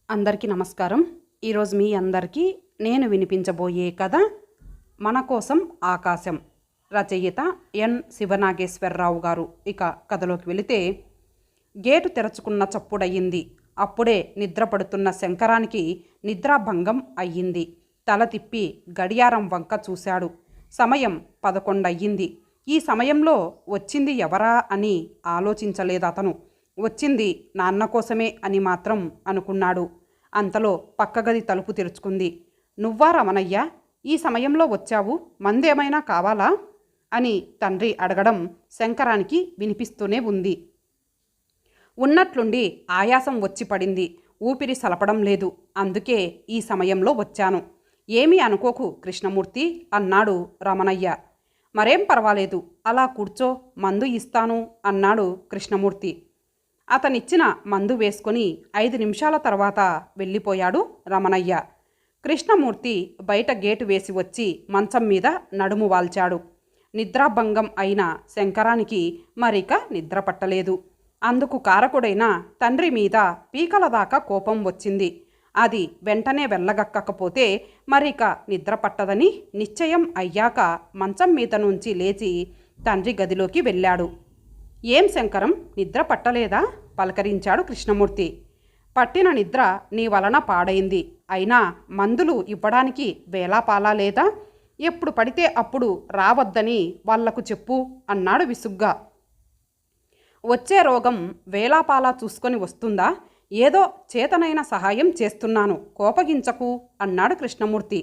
అందరికీ నమస్కారం. ఈరోజు మీ అందరికీ నేను వినిపించబోయే కథ మన కోసం ఆకాశం. రచయిత ఎన్ శివనాగేశ్వరరావు గారు. ఇక కథలోకి వెళితే, గేటు తెరుచుకున్న చప్పుడయ్యింది. అప్పుడే నిద్రపడుతున్న శంకరానికి నిద్రాభంగం అయ్యింది. తల తిప్పి గడియారం వంక చూశాడు. సమయం 11 అయ్యింది. ఈ సమయంలో వచ్చింది ఎవరా అని ఆలోచించలేదతను. వచ్చింది నాన్న కోసమే అని మాత్రం అనుకున్నాడు. అంతలో పక్కగది తలుపు తెరుచుకుంది. నువ్వా రమణయ్య, ఈ సమయంలో వచ్చావు? మందేమైనా కావాలా అని తండ్రి అడగడం శంకరానికి వినిపిస్తూనే ఉంది. ఉన్నట్లుండి ఆయాసం వచ్చి పడింది. ఊపిరి సలపడం లేదు. అందుకే ఈ సమయంలో వచ్చాను. ఏమీ అనుకోకు కృష్ణమూర్తి అన్నాడు రమణయ్య. మరేం పర్వాలేదు, అలా కూర్చో, మందు ఇస్తాను అన్నాడు కృష్ణమూర్తి. అతనిచ్చిన మందు వేసుకొని 5 నిమిషాల తర్వాత వెళ్ళిపోయాడు రమణయ్య. కృష్ణమూర్తి బయట గేటు వేసి వచ్చి మంచం మీద నడుము వాల్చాడు. నిద్రాభంగం అయిన శంకరానికి మరిక నిద్ర పట్టలేదు. అందుకు కారకుడైన తండ్రి మీద పీకల దాకా కోపం వచ్చింది. అది వెంటనే వెళ్ళగక్కకపోతే మరిక నిద్ర పట్టదని నిశ్చయం అయ్యాక మంచం మీద నుంచి లేచి తండ్రి గదిలోకి వెళ్ళాడు. ఏం శంకరం, నిద్ర పట్టలేదా పలకరించాడు కృష్ణమూర్తి. పట్టిన నిద్ర నీ వలన పాడైంది. అయినా మందులు ఇవ్వడానికి వేలాపాలా లేదా? ఎప్పుడు పడితే అప్పుడు రావద్దని వాళ్లకు చెప్పు అన్నాడు విసుగ్గా. వచ్చే రోగం వేలాపాలా చూసుకొని వస్తుందా? ఏదో చేతనైన సహాయం చేస్తున్నాను, కోపగించకు అన్నాడు కృష్ణమూర్తి.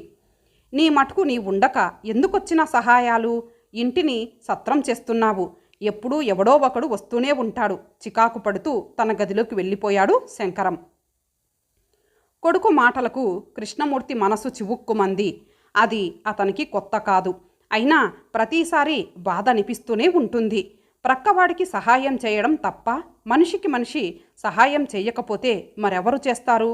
నీ మటుకు నీ ఉండక ఎందుకొచ్చిన సహాయాలు? ఇంటిని సత్రం చేస్తున్నావు. ఎప్పుడూ ఎవడో ఒకడు వస్తూనే ఉంటాడు. చికాకు పడుతూ తన గదిలోకి వెళ్ళిపోయాడు శంకరం. కొడుకు మాటలకు కృష్ణమూర్తి మనసు చివుక్కుమంది. అది అతనికి కొత్త కాదు. అయినా ప్రతిసారి బాధ అనిపిస్తూనే ఉంటుంది. ప్రక్కవాడికి సహాయం చేయడం తప్ప మనిషికి మనిషి సహాయం చేయకపోతే మరెవరు చేస్తారు?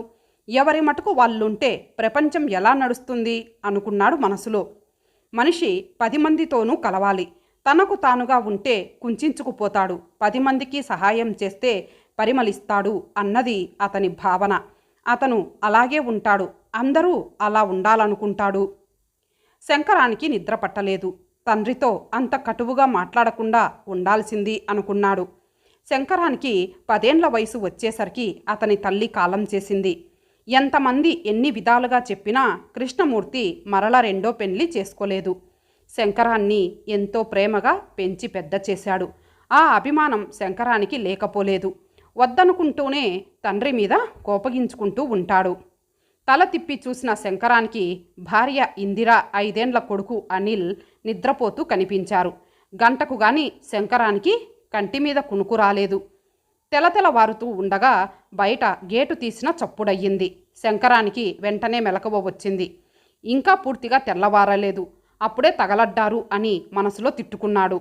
ఎవరి మటుకు వాళ్ళుంటే ప్రపంచం ఎలా నడుస్తుంది అనుకున్నాడు మనసులో. మనిషి 10 మందితోనూ కలవాలి. తనకు తానుగా ఉంటే కుంచుకుపోతాడు. 10 మందికి సహాయం చేస్తే పరిమళిస్తాడు అన్నది అతని భావన. అతను అలాగే ఉంటాడు. అందరూ అలా ఉండాలనుకుంటాడు. శంకరానికి నిద్ర పట్టలేదు. తండ్రితో అంత కటువుగా మాట్లాడకుండా ఉండాల్సింది అనుకున్నాడు. శంకరానికి 10 ఏండ్ల వయసు వచ్చేసరికి అతని తల్లి కాలం చేసింది. ఎంతమంది ఎన్ని విధాలుగా చెప్పినా కృష్ణమూర్తి మరల రెండో పెళ్లి చేసుకోలేదు. శంకరాన్ని ఎంతో ప్రేమగా పెంచి పెద్ద చేశాడు. ఆ అభిమానం శంకరానికి లేకపోలేదు. వద్దనుకుంటూనే తండ్రి మీద కోపగించుకుంటూ ఉంటాడు. తల తిప్పి చూసిన శంకరానికి భార్య ఇందిర, 5 ఏండ్ల కొడుకు అనిల్ నిద్రపోతూ కనిపించారు. గంటకు గాని శంకరానికి కంటి మీద కునుకు రాలేదు. తెలతెలవారుతూ ఉండగా బయట గేటు తీసిన చప్పుడయ్యింది. శంకరానికి వెంటనే మెలకువ వచ్చింది. ఇంకా పూర్తిగా తెల్లవారలేదు. అప్పుడే తగలడ్డారు అని మనసులో తిట్టుకున్నాడు.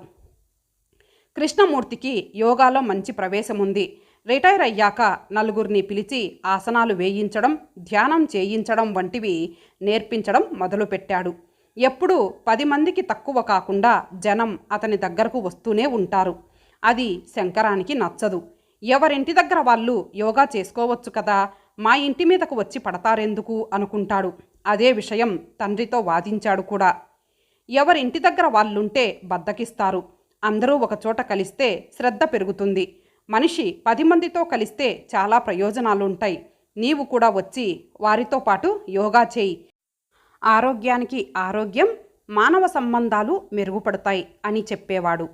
కృష్ణమూర్తికి యోగాలో మంచి ప్రవేశముంది. రిటైర్ అయ్యాక నలుగురిని పిలిచి ఆసనాలు వేయించడం, ధ్యానం చేయించడం వంటివి నేర్పించడం మొదలుపెట్టాడు. ఎప్పుడూ 10 మందికి తక్కువ కాకుండా జనం అతని దగ్గరకు వస్తూనే ఉంటారు. అది శంకరానికి నచ్చదు. ఎవరింటి దగ్గర వాళ్ళు యోగా చేసుకోవచ్చు కదా, మా ఇంటి మీదకు వచ్చి పడతారెందుకు అనుకుంటాడు. అదే విషయం తండ్రితో వాదించాడు కూడా. ఎవరింటి దగ్గర వాళ్ళుంటే బద్దకిస్తారు. అందరూ ఒకచోట కలిస్తే శ్రద్ధ పెరుగుతుంది. మనిషి 10 మందితో కలిస్తే చాలా ప్రయోజనాలుంటాయి. నీవు కూడా వచ్చి వారితో పాటు యోగా చేయి. ఆరోగ్యానికి ఆరోగ్యం, మానవ సంబంధాలు మెరుగుపడతాయి అని చెప్పేవాడు.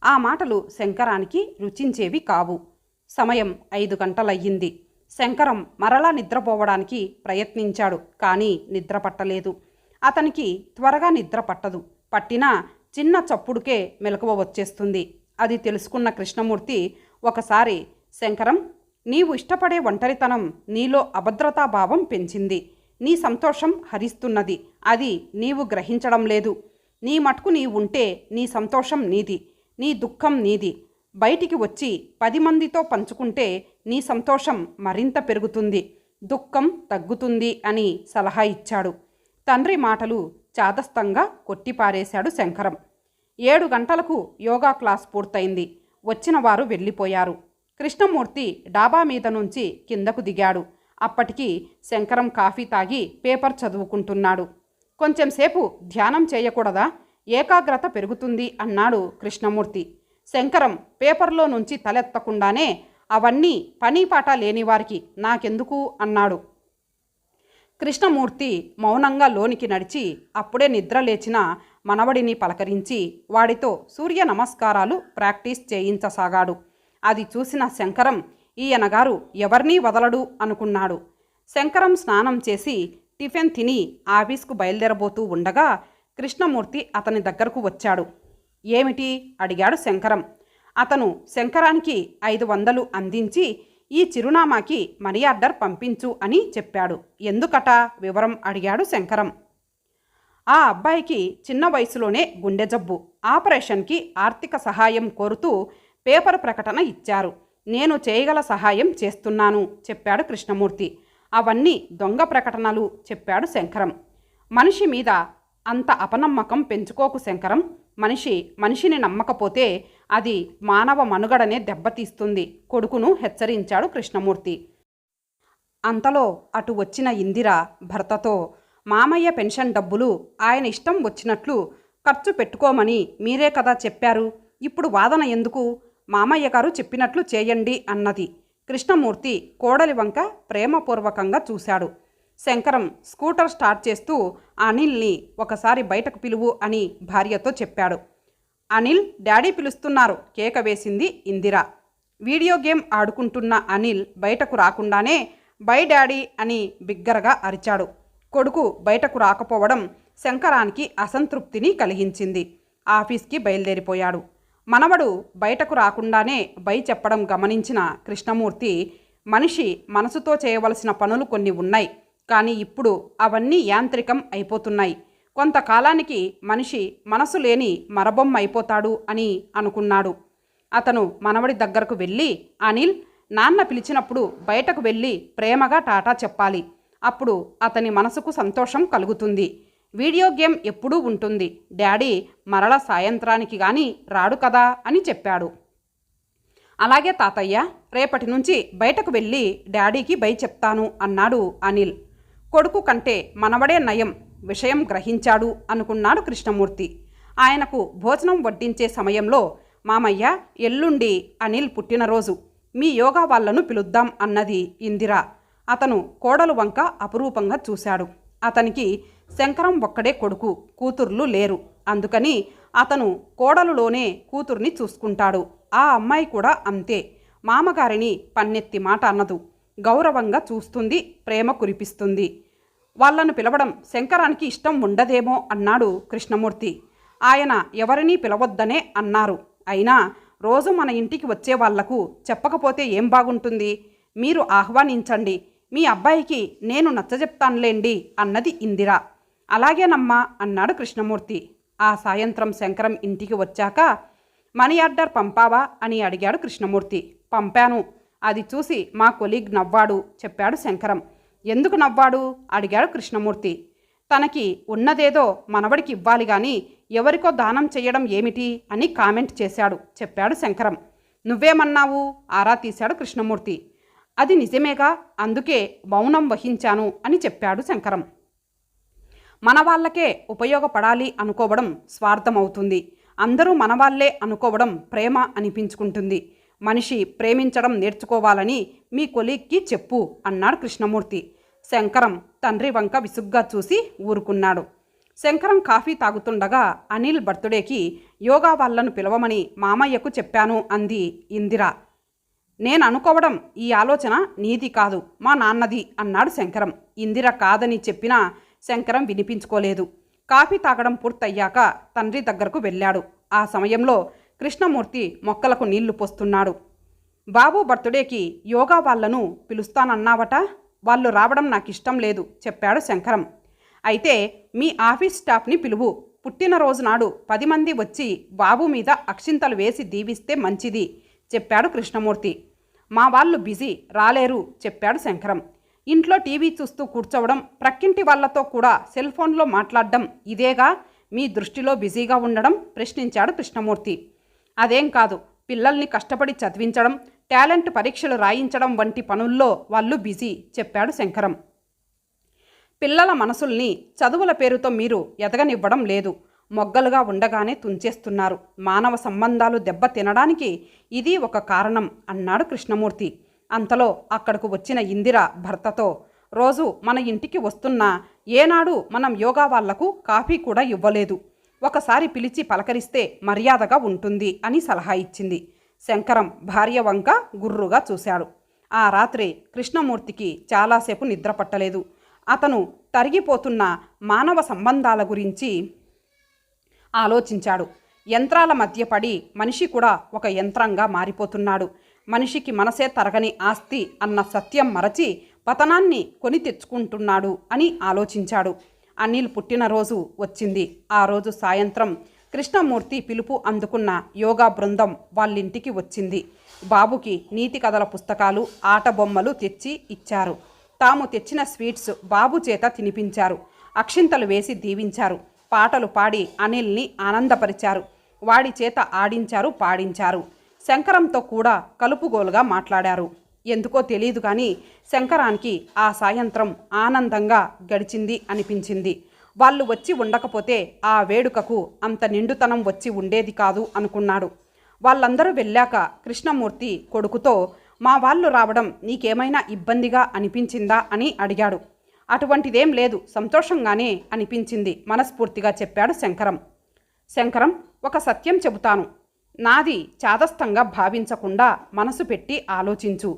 ఆ మాటలు శంకరానికి రుచించేవి కావు. సమయం 5 గంటలయ్యింది. శంకరం మరలా నిద్రపోవడానికి ప్రయత్నించాడు. కానీ నిద్ర పట్టలేదు. అతనికి త్వరగా నిద్ర పట్టదు. పట్టినా చిన్న చప్పుడుకే మెలకువ వచ్చేస్తుంది. అది తెలుసుకున్న కృష్ణమూర్తి ఒకసారి, శంకరం, నీవు ఇష్టపడే ఒంటరితనం నీలో అభద్రతాభావం పెంచింది. నీ సంతోషం హరిస్తున్నది. అది నీవు గ్రహించడం లేదు. నీ మటుకు నీ ఉంటే నీ సంతోషం నీది, నీ దుఃఖం నీది. బయటికి వచ్చి 10 మందితో పంచుకుంటే నీ సంతోషం మరింత పెరుగుతుంది, దుఃఖం తగ్గుతుంది అని సలహా ఇచ్చాడు. తండ్రి మాటలు చాదస్తంగా కొట్టిపారేశాడు శంకరం. 7 గంటలకు యోగా క్లాస్ పూర్తయింది. వచ్చిన వారు వెళ్ళిపోయారు. కృష్ణమూర్తి డాబా మీద నుంచి కిందకు దిగాడు. అప్పటికి శంకరం కాఫీ తాగి పేపర్ చదువుకుంటున్నాడు. కొంచెంసేపు ధ్యానం చేయకూడదా? ఏకాగ్రత పెరుగుతుంది అన్నాడు కృష్ణమూర్తి. శంకరం పేపర్లో నుంచి తలెత్తకుండానే అవన్నీ పనీపాట లేనివారికి నాకెందుకు అన్నాడు. కృష్ణమూర్తి మౌనంగా లోనికి నడిచి అప్పుడే నిద్ర లేచిన మనవడిని పలకరించి వాడితో సూర్య నమస్కారాలు ప్రాక్టీస్ చేయించసాగాడు. అది చూసిన శంకరం ఈయనగారు ఎవరినీ వదలడు అనుకున్నాడు. శంకరం స్నానం చేసి టిఫిన్ తిని ఆఫీస్కు బయలుదేరబోతూ ఉండగా కృష్ణమూర్తి అతని దగ్గరకు వచ్చాడు. ఏమిటి అడిగాడు శంకరం. అతను శంకరానికి 500 అందించి ఈ చిరునామాకి మనీ ఆర్డర్ పంపించు అని చెప్పాడు. ఎందుకట వివరం అడిగాడు శంకరం. ఆ అబ్బాయికి చిన్న వయసులోనే గుండె జబ్బు, ఆపరేషన్కి ఆర్థిక సహాయం కోరుతూ పేపర్ ప్రకటన ఇచ్చారు. నేను చేయగల సహాయం చేస్తున్నాను చెప్పాడు కృష్ణమూర్తి. అవన్నీ దొంగ ప్రకటనలు చెప్పాడు శంకరం. మనిషి మీద అంత అపనమ్మకం పెంచుకోకు శంకరం. మనిషిని నమ్మకపోతే అది మానవ మనుగడనే దెబ్బతీస్తుంది కొడుకును హెచ్చరించాడు కృష్ణమూర్తి. అంతలో అటు వచ్చిన ఇందిర భర్తతో, మామయ్య పెన్షన్ డబ్బులు ఆయన ఇష్టం వచ్చినట్లు ఖర్చు పెట్టుకోమని మీరే కదా చెప్పారు, ఇప్పుడు వాదన ఎందుకు? మామయ్య గారు చెప్పినట్లు చేయండి అన్నది. కృష్ణమూర్తి కోడలి వంక ప్రేమపూర్వకంగా చూశాడు. శంకరం స్కూటర్ స్టార్ట్ చేస్తూ అనిల్ని ఒకసారి బయటకు పిలువు అని భార్యతో చెప్పాడు. అనిల్, డాడీ పిలుస్తున్నారు కేక వేసింది ఇందిర. వీడియో గేమ్ ఆడుకుంటున్న అనిల్ బయటకు రాకుండానే బై డాడీ అని బిగ్గరగా అరిచాడు. కొడుకు బయటకు రాకపోవడం శంకరానికి అసంతృప్తిని కలిగించింది. ఆఫీస్కి బయలుదేరిపోయాడు. మనవడు బయటకు రాకుండానే బై చెప్పడం గమనించిన కృష్ణమూర్తి, మనిషి మనసుతో చేయవలసిన పనులు కొన్ని ఉన్నాయి, కానీ ఇప్పుడు అవన్నీ యాంత్రికం అయిపోతున్నాయి. కొంతకాలానికి మనిషి మనసు లేని మరబొమ్మ అయిపోతాడు అని అనుకున్నాడు. అతను మనవడి దగ్గరకు వెళ్ళి, అనిల్, నాన్న పిలిచినప్పుడు బయటకు వెళ్ళి ప్రేమగా టాటా చెప్పాలి. అప్పుడు అతని మనసుకు సంతోషం కలుగుతుంది. వీడియో గేమ్ ఎప్పుడూ ఉంటుంది, డాడీ మరల సాయంత్రానికి కానీ రాడు కదా అని చెప్పాడు. అలాగే తాతయ్య, రేపటి నుంచి బయటకు వెళ్ళి డాడీకి బై చెప్తాను అన్నాడు అనిల్. కొడుకు కంటే మనవడే నయం, విషయం గ్రహించాడు అనుకున్నాడు కృష్ణమూర్తి. ఆయనకు భోజనం వడ్డించే సమయంలో, మామయ్య, ఎల్లుండి అనిల్ పుట్టినరోజు, మీ యోగా వాళ్లను పిలుద్దాం అన్నది ఇందిర. అతను కోడలు వంక అపురూపంగా చూశాడు. అతనికి శంకరం ఒక్కడే కొడుకు, కూతుర్లు లేరు. అందుకని అతను కోడలులోనే కూతుర్ని చూసుకుంటాడు. ఆ అమ్మాయి కూడా అంతే. మామగారిని పన్నెత్తి మాట అన్నదు, గౌరవంగా చూస్తుంది, ప్రేమ కురిపిస్తుంది. వాళ్లను పిలవడం శంకరానికి ఇష్టం ఉండదేమో అన్నాడు కృష్ణమూర్తి. ఆయన ఎవరినీ పిలవద్దనే అన్నారు. అయినా రోజు మన ఇంటికి వచ్చే వాళ్లకు చెప్పకపోతే ఏం బాగుంటుంది? మీరు ఆహ్వానించండి, మీ అబ్బాయికి నేను నచ్చజెప్తానులేండి అన్నది ఇందిర. అలాగేనమ్మా అన్నాడు కృష్ణమూర్తి. ఆ సాయంత్రం శంకరం ఇంటికి వచ్చాక, మనీ ఆర్డర్ పంపావా అని అడిగాడు కృష్ణమూర్తి. పంపాను. అది చూసి మా కొలీగ్ నవ్వాడు చెప్పాడు శంకరం. ఎందుకు నవ్వాడు అడిగాడు కృష్ణమూర్తి. తనకి ఉన్నదేదో మనవడికి ఇవ్వాలి కానీ ఎవరికో దానం చెయ్యడం ఏమిటి అని కామెంట్ చేశాడు చెప్పాడు శంకరం. నువ్వేమన్నావు ఆరా తీశాడు కృష్ణమూర్తి. అది నిజమేగా, అందుకే మౌనం వహించాను అని చెప్పాడు శంకరం. మన వాళ్ళకే ఉపయోగపడాలి అనుకోవడం స్వార్థమవుతుంది. అందరూ మనవాళ్లే అనుకోవడం ప్రేమ అనిపించుకుంటుంది. మనిషి ప్రేమించడం నేర్చుకోవాలని మీ కొలీగ్కి చెప్పు అన్నాడు కృష్ణమూర్తి. శంకరం తండ్రి వంక విసుగ్గా చూసి ఊరుకున్నాడు. శంకరం కాఫీ తాగుతుండగా అనిల్ బర్త్డేకి యోగా వాళ్లను పిలవమని మామయ్యకు చెప్పాను అంది ఇందిర. నేను అనుకోవడం ఈ ఆలోచన నీది కాదు, మా నాన్నది అన్నాడు శంకరం. ఇందిర కాదని చెప్పినా శంకరం వినిపించుకోలేదు. కాఫీ తాగడం పూర్తయ్యాక తండ్రి దగ్గరకు వెళ్ళాడు. ఆ సమయంలో కృష్ణమూర్తి మొక్కలకు నీళ్లు పోస్తున్నాడు. బాబు బర్త్డేకి యోగా వాళ్లను పిలుస్తానన్నావట, వాళ్ళు రావడం నాకు ఇష్టం లేదు చెప్పాడు శంకరం. అయితే మీ ఆఫీస్ స్టాఫ్ని పిలువు, పుట్టినరోజు నాడు 10 మంది వచ్చి బాబు మీద అక్షింతలు వేసి దీవిస్తే మంచిది చెప్పాడు కృష్ణమూర్తి. మా వాళ్ళు బిజీ, రాలేరు చెప్పాడు శంకరం. ఇంట్లో టీవీ చూస్తూ కూర్చోవడం, ప్రక్కింటి వాళ్లతో కూడా సెల్ ఫోన్లో మాట్లాడడం ఇదేగా మీ దృష్టిలో బిజీగా ఉండడం ప్రశ్నించాడు కృష్ణమూర్తి. అదేం కాదు, పిల్లల్ని కష్టపడి చదివించడం, టాలెంట్ పరీక్షలు రాయించడం వంటి పనుల్లో వాళ్ళు బిజీ, చెప్పాడు శంకరం. పిల్లల మనసుల్ని చదువుల పేరుతో మీరు ఎదగనివ్వడం లేదు. మొగ్గలుగా ఉండగానే తుంచేస్తున్నారు. మానవ సంబంధాలు దెబ్బ తినడానికి ఇది ఒక కారణం అన్నాడు కృష్ణమూర్తి. అంతలో అక్కడకు వచ్చిన ఇందిర భర్తతో, రోజు మన ఇంటికి వస్తున్నా ఏనాడు మనం యోగా వాళ్లకు కాఫీ కూడా ఇవ్వలేదు. ఒకసారి పిలిచి పలకరిస్తే మర్యాదగా ఉంటుంది అని సలహా ఇచ్చింది. శంకరం భార్య వంక గుర్రుగా చూశాడు. ఆ రాత్రి కృష్ణమూర్తికి చాలాసేపు నిద్ర పట్టలేదు. అతను తరిగిపోతున్న మానవ సంబంధాల గురించి ఆలోచించాడు. యంత్రాల మధ్య పడి మనిషి కూడా ఒక యంత్రంగా మారిపోతున్నాడు. మనిషికి మనసే తరగని ఆస్తి అన్న సత్యం మరచి పతనాన్ని కొని తెచ్చుకుంటున్నాడు అని ఆలోచించాడు. అనిల్ పుట్టినరోజు వచ్చింది. ఆ రోజు సాయంత్రం కృష్ణమూర్తి పిలుపు అందుకున్న యోగా బృందం వాళ్ళింటికి వచ్చింది. బాబుకి నీతి కథల పుస్తకాలు, ఆట బొమ్మలు తెచ్చి ఇచ్చారు. తాము తెచ్చిన స్వీట్స్ బాబు చేత తినిపించారు. అక్షింతలు వేసి దీవించారు. పాటలు పాడి అనిల్ని ఆనందపరిచారు. వాడి చేత ఆడించారు, పాడించారు. శంకరంతో కూడా కలుపుగోలుగా మాట్లాడారు. ఎందుకో తెలియదు కానీ శంకరానికి ఆ సాయంత్రం ఆనందంగా గడిచింది అనిపించింది. వాళ్ళు వచ్చి ఉండకపోతే ఆ వేడుకకు అంత నిండుతనం వచ్చి ఉండేది కాదు అనుకున్నాడు. వాళ్ళందరూ వెళ్ళాక కృష్ణమూర్తి కొడుకుతో, మా వాళ్ళు రావడం నీకేమైనా ఇబ్బందిగా అనిపించిందా అని అడిగాడు. అటువంటిదేం లేదు, సంతోషంగానే అనిపించింది మనస్ఫూర్తిగా చెప్పాడు శంకరం. శంకరం, ఒక సత్యం చెబుతాను. నాది చాదస్తంగా భావించకుండా మనసు పెట్టి ఆలోచించు.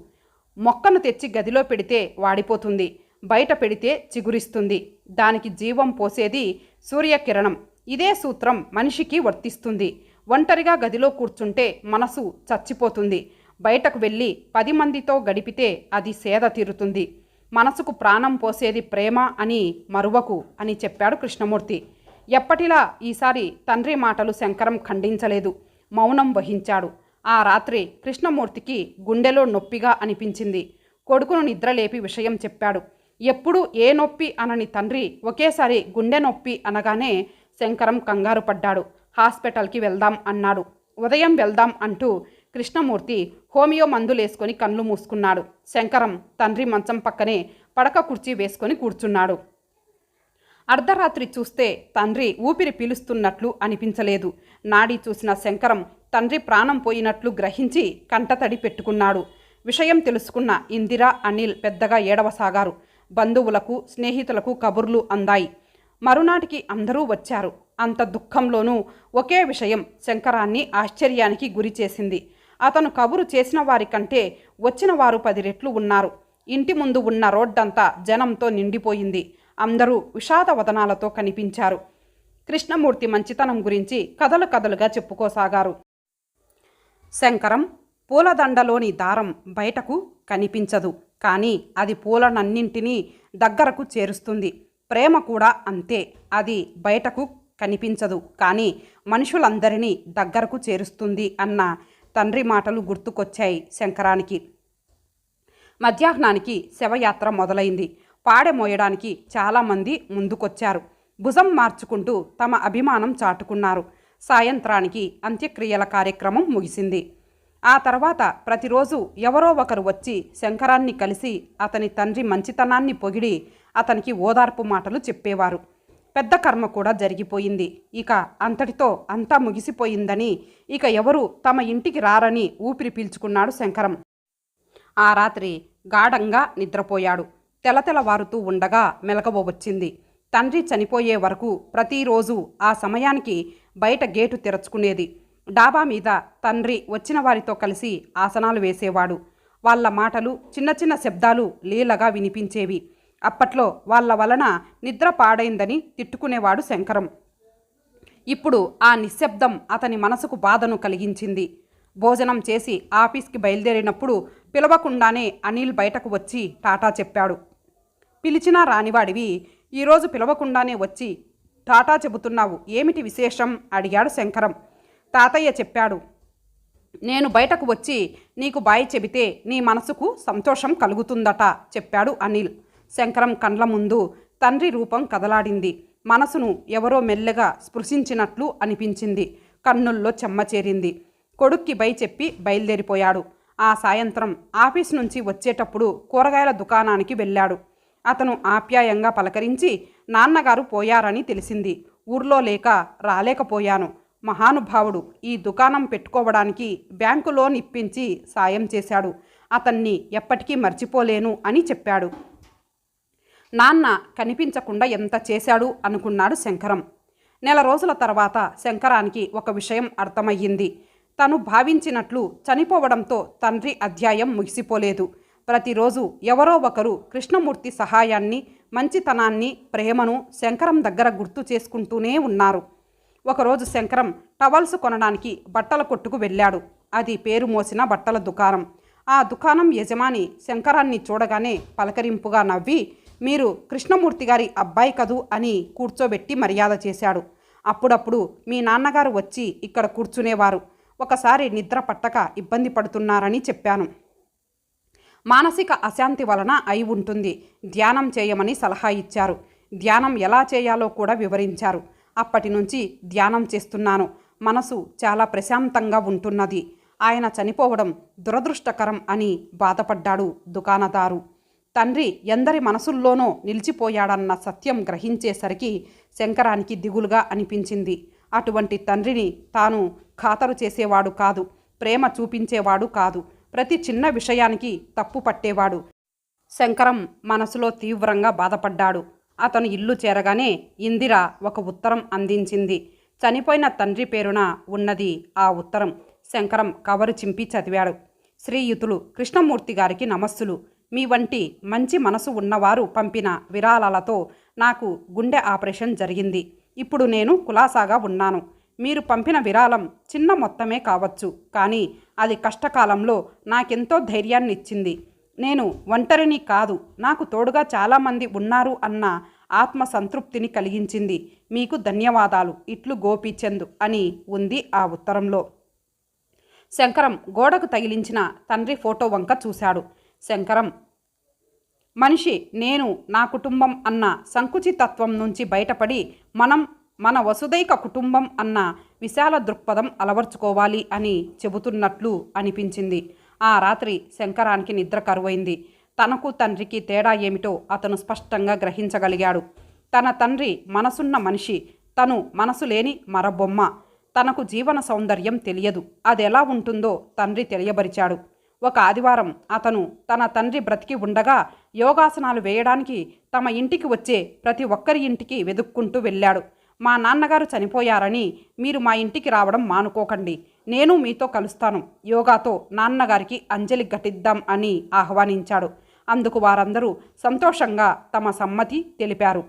మొక్కను తెచ్చి గదిలో పెడితే వాడిపోతుంది, బయట పెడితే చిగురిస్తుంది. దానికి జీవం పోసేది సూర్యకిరణం. ఇదే సూత్రం మనిషికి వర్తిస్తుంది. ఒంటరిగా గదిలో కూర్చుంటే మనసు చచ్చిపోతుంది. బయటకు వెళ్ళి 10 మందితో గడిపితే అది సేద తీరుతుంది. మనసుకు ప్రాణం పోసేది ప్రేమ అని మరువకు అని చెప్పాడు కృష్ణమూర్తి. ఎప్పటిలా ఈసారి తండ్రి మాటలు శంకరం ఖండించలేదు. మౌనం వహించాడు. ఆ రాత్రి కృష్ణమూర్తికి గుండెలో నొప్పిగా అనిపించింది. కొడుకును నిద్రలేపి విషయం చెప్పాడు. ఎప్పుడు ఏ నొప్పి అనని తండ్రి ఒకేసారి గుండె నొప్పి అనగానే శంకరం కంగారు పడ్డాడు. హాస్పిటల్కి వెళ్దాం అన్నాడు. ఉదయం వెళ్దాం అంటూ కృష్ణమూర్తి హోమియో మందులేసుకొని కళ్ళు మూసుకున్నాడు. శంకరం తండ్రి మంచం పక్కనే పడక కుర్చీ వేసుకొని కూర్చున్నాడు. అర్ధరాత్రి చూస్తే తండ్రి ఊపిరి పీలుస్తున్నట్లు అనిపించలేదు. నాడి చూసిన శంకరం తండ్రి ప్రాణం పోయినట్లు గ్రహించి కంటతడి పెట్టుకున్నాడు. విషయం తెలుసుకున్న ఇందిర, అనిల్ పెద్దగా ఏడవసాగారు. బంధువులకు, స్నేహితులకు కబుర్లు అందాయి. మరునాటికి అందరూ వచ్చారు. అంత దుఃఖంలోనూ ఒకే విషయం శంకరాన్ని ఆశ్చర్యానికి గురి చేసింది. అతను కబురు చేసిన వారి కంటే వచ్చిన వారు 10 రెట్లు ఉన్నారు. ఇంటి ముందు ఉన్న రోడ్డంతా జనంతో నిండిపోయింది. అందరూ విషాద వదనాలతో కనిపించారు. కృష్ణమూర్తి మంచితనం గురించి కథలు కథలుగా చెప్పుకోసాగారు. శంకరం, పూలదండలోని దారం బయటకు కనిపించదు, కానీ అది పూలనన్నింటినీ దగ్గరకు చేరుస్తుంది. ప్రేమ కూడా అంతే. అది బయటకు కనిపించదు, కానీ మనుషులందరినీ దగ్గరకు చేరుస్తుంది అన్న తండ్రి మాటలు గుర్తుకొచ్చాయి శంకరానికి. మధ్యాహ్నానికి శవయాత్ర మొదలైంది. పాడె మోయడానికి చాలామంది ముందుకొచ్చారు. భుజం మార్చుకుంటూ తమ అభిమానం చాటుకున్నారు. సాయంత్రానికి అంత్యక్రియల కార్యక్రమం ముగిసింది. ఆ తర్వాత ప్రతిరోజు ఎవరో ఒకరు వచ్చి శంకరాన్ని కలిసి అతని తండ్రి మంచితనాన్ని పొగిడి అతనికి ఓదార్పు మాటలు చెప్పేవారు. పెద్ద కర్మ కూడా జరిగిపోయింది. ఇక అంతటితో అంతా ముగిసిపోయిందని, ఇక ఎవరు తమ ఇంటికి రారని ఊపిరి పీల్చుకున్నాడు శంకరం. ఆ రాత్రి గాఢంగా నిద్రపోయాడు. తెలతెలవారుతూ ఉండగా మెలకువ వచ్చింది. తండ్రి చనిపోయే వరకు ప్రతిరోజు ఆ సమయానికి బయట గేటు తెరుచుకునేది. డాబా మీద తండ్రి వచ్చిన వారితో కలిసి ఆసనాలు వేసేవాడు. వాళ్ళ మాటలు, చిన్న చిన్న శబ్దాలు లీలగా వినిపించేవి. అప్పట్లో వాళ్ళ వలన నిద్ర పాడైందని తిట్టుకునేవాడు శంకరం. ఇప్పుడు ఆ నిశ్శబ్దం అతని మనసుకు బాధను కలిగించింది. భోజనం చేసి ఆఫీస్కి బయలుదేరినప్పుడు పిలవకుండానే అనిల్ బయటకు వచ్చి టాటా చెప్పాడు. పిలిచినా రానివాడివి ఈరోజు పిలవకుండానే వచ్చి టాటా చెబుతున్నావు, ఏమిటి విశేషం అడిగాడు శంకరం. తాతయ్య చెప్పాడు, నేను బయటకు వచ్చి నీకు బాయ్ చెబితే నీ మనసుకు సంతోషం కలుగుతుందట చెప్పాడు అనిల్. శంకరం కండ్ల ముందు తండ్రి రూపం కదలాడింది. మనసును ఎవరో మెల్లగా స్పృశించినట్లు అనిపించింది. కన్నుల్లో చెమ్మ చేరింది. కొడుక్కి బై చెప్పి బయలుదేరిపోయాడు. ఆ సాయంత్రం ఆఫీస్ నుంచి వచ్చేటప్పుడు కూరగాయల దుకాణానికి వెళ్ళాడు. అతను ఆప్యాయంగా పలకరించి, నాన్నగారు పోయారని తెలిసింది. ఊర్లో లేక రాలేకపోయాను. మహానుభావుడు ఈ దుకాణం పెట్టుకోవడానికి బ్యాంకు లోన్ ఇప్పించి సాయం చేశాడు. అతన్ని ఎప్పటికీ మర్చిపోలేను అని చెప్పాడు. నాన్న కనిపించకుండా ఎంత చేశాడు అనుకున్నాడు శంకరం. నెల రోజుల తర్వాత శంకరానికి ఒక విషయం అర్థమయ్యింది. తను భావించినట్లు చనిపోవడంతో తండ్రి అధ్యాయం ముగిసిపోలేదు. ప్రతిరోజు ఎవరో ఒకరు కృష్ణమూర్తి సహాయాన్ని, మంచితనాన్ని, ప్రేమను శంకరం దగ్గర గుర్తు చేసుకుంటూనే ఉన్నారు. ఒకరోజు శంకరం టవల్స్ కొనడానికి బట్టల కొట్టుకు వెళ్ళాడు. అది పేరు మోసిన బట్టల దుకాణం. ఆ దుకాణం యజమాని శంకరాన్ని చూడగానే పలకరింపుగా నవ్వి, మీరు కృష్ణమూర్తి గారి అబ్బాయి కదూ అని కూర్చోబెట్టి మర్యాద చేశాడు. అప్పుడప్పుడు మీ నాన్నగారు వచ్చి ఇక్కడ కూర్చునేవారు. ఒకసారి నిద్ర పట్టక ఇబ్బంది పడుతున్నారని చెప్పాను. మానసిక అశాంతి వలన అయి ఉంటుంది. ధ్యానం చేయమని సలహా ఇచ్చారు. ధ్యానం ఎలా చేయాలో కూడా వివరించారు. అప్పటి నుంచి ధ్యానం చేస్తున్నాను. మనసు చాలా ప్రశాంతంగా ఉంటున్నది. ఆయన చనిపోవడం దురదృష్టకరం అని బాధపడ్డాడు దుకాణదారు. తండ్రి ఎందరి మనసుల్లోనో నిలిచిపోయాడన్న సత్యం గ్రహించేసరికి శంకరానికి దిగులుగా అనిపించింది. అటువంటి తండ్రిని తాను ఖాతరు చేసేవాడు కాదు, ప్రేమ చూపించేవాడు కాదు, ప్రతి చిన్న విషయానికి తప్పు పట్టేవాడు. శంకరం మనసులో తీవ్రంగా బాధపడ్డాడు. అతను ఇల్లు చేరగానే ఇందిర ఒక ఉత్తరం అందించింది. చనిపోయిన తండ్రి పేరున ఉన్నది ఆ ఉత్తరం. శంకరం కవరు చింపి చదివాడు. శ్రీయుతులు కృష్ణమూర్తి గారికి నమస్సులు. మీ వంటి మంచి మనసు ఉన్నవారు పంపిన విరాళాలతో నాకు గుండె ఆపరేషన్ జరిగింది. ఇప్పుడు నేను కులాసాగా ఉన్నాను. మీరు పంపిన విరాళం చిన్న మొత్తమే కావచ్చు, కానీ అది కష్టకాలంలో నాకెంతో ధైర్యాన్ని ఇచ్చింది. నేను ఒంటరిని కాదు, నాకు తోడుగా చాలామంది ఉన్నారు అన్న ఆత్మ సంతృప్తిని కలిగించింది. మీకు ధన్యవాదాలు. ఇట్లు గోపీచంద్ అని ఉంది ఆ ఉత్తరంలో. శంకరం గోడకు తగిలించిన తండ్రి ఫోటో వంక చూశాడు. శంకరం మనిషి నేను, నా కుటుంబం అన్న సంకుచితత్వం నుంచి బయటపడి మన వసుదైక కుటుంబం అన్న విశాల దృక్పథం అలవర్చుకోవాలి అని చెబుతున్నట్లు అనిపించింది. ఆ రాత్రి శంకరానికి నిద్ర కరువైంది. తనకు తండ్రికి తేడా ఏమిటో అతను స్పష్టంగా గ్రహించగలిగాడు. తన తండ్రి మనసున్న మనిషి, తను మనసు లేని మరబొమ్మ. తనకు జీవన సౌందర్యం తెలియదు. అదెలా ఉంటుందో తండ్రి తెలియబరిచాడు. ఒక ఆదివారం అతను తన తండ్రి బ్రతికి ఉండగా యోగాసనాలు వేయడానికి తమ ఇంటికి వచ్చే ప్రతి ఒక్కరి ఇంటికి వెతుక్కుంటూ వెళ్ళాడు. మా నాన్నగారు చనిపోయారని మీరు మా ఇంటికి రావడం మానుకోకండి. నేను మీతో కలుస్తాను. యోగాతో నాన్నగారికి అంజలి ఘటిద్దాం అని ఆహ్వానించాడు. అందుకు వారందరూ సంతోషంగా తమ సమ్మతి తెలిపారు.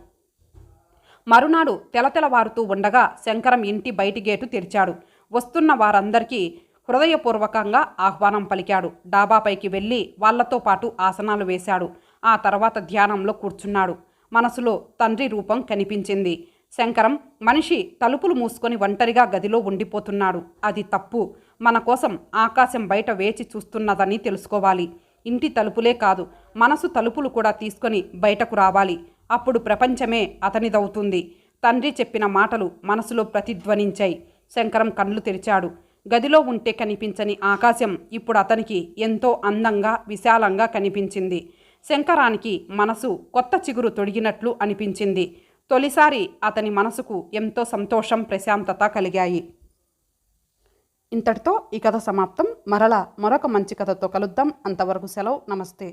మరునాడు తెలతెలవారుతూ ఉండగా శంకరం ఇంటి బయటి గేటు తెరిచాడు. వస్తున్న వారందరికీ హృదయపూర్వకంగా ఆహ్వానం పలికాడు. డాబాపైకి వెళ్ళి వాళ్లతో పాటు ఆసనాలు వేశాడు. ఆ తర్వాత ధ్యానంలో కూర్చున్నాడు. మనసులో తండ్రి రూపం కనిపించింది. శంకరం మనిషి తలుపులు మూసుకొని ఒంటరిగా గదిలో ఉండిపోతున్నాడు. అది తప్పు. మన కోసం ఆకాశం బయట వేచి చూస్తున్నదని తెలుసుకోవాలి. ఇంటి తలుపులే కాదు, మనసు తలుపులు కూడా తీసుకొని బయటకు రావాలి. అప్పుడు ప్రపంచమే అతనిదవుతుంది. తండ్రి చెప్పిన మాటలు మనసులో ప్రతిధ్వనించాయి. శంకరం కళ్ళు తెరిచాడు. గదిలో ఉంటే కనిపించని ఆకాశం ఇప్పుడు అతనికి ఎంతో అందంగా, విశాలంగా కనిపించింది. శంకరానికి మనసు కొత్త చిగురు తొడిగినట్లు అనిపించింది. తొలిసారి అతని మనసుకు ఎంతో సంతోషం, ప్రశాంతత కలిగాయి. ఇంతటితో ఈ కథ సమాప్తం. మరలా మరొక మంచి కథతో కలుద్దాం. అంతవరకు సెలవు. నమస్తే.